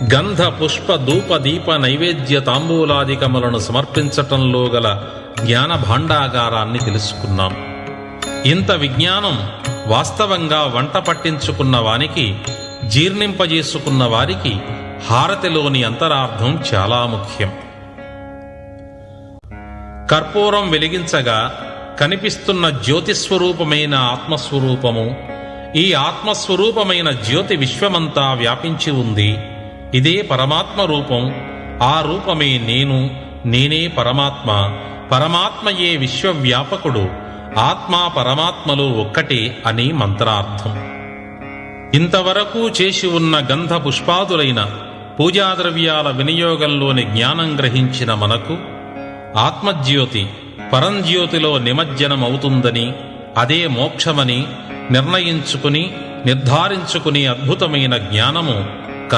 గంధ పుష్ప ధూప దీప నైవేద్య తాంబూలాదికములను సమర్పించటంలో గల జ్ఞాన భాండాగారాన్ని తెలుసుకున్నాం. ఇంత విజ్ఞానం వాస్తవంగా వంట పట్టించుకున్న వానికి, జీర్ణింపజేసుకున్న వారికి హారతిలోని అంతరార్థం చాలా ముఖ్యం. కర్పూరం వెలిగించగా కనిపిస్తున్న జ్యోతిస్వరూపమైన ఆత్మస్వరూపము, ఈ ఆత్మస్వరూపమైన జ్యోతి విశ్వమంతా వ్యాపించి ఉంది. ఇదే పరమాత్మ రూపం. ఆ రూపమే నేను, నేనే పరమాత్మ, పరమాత్మయే విశ్వవ్యాపకుడు, ఆత్మ పరమాత్మలు ఒక్కటే అని మంత్రార్థం. ఇంతవరకు చేసి ఉన్న గంధ పుష్పాదులైన పూజాద్రవ్యాల వినియోగంలోని జ్ఞానం గ్రహించిన మనకు ఆత్మజ్యోతి పరంజ్యోతిలో నిమజ్జనమవుతుందని, అదే మోక్షమని నిర్ణయించుకుని నిర్ధారించుకుని అద్భుతమైన జ్ఞానము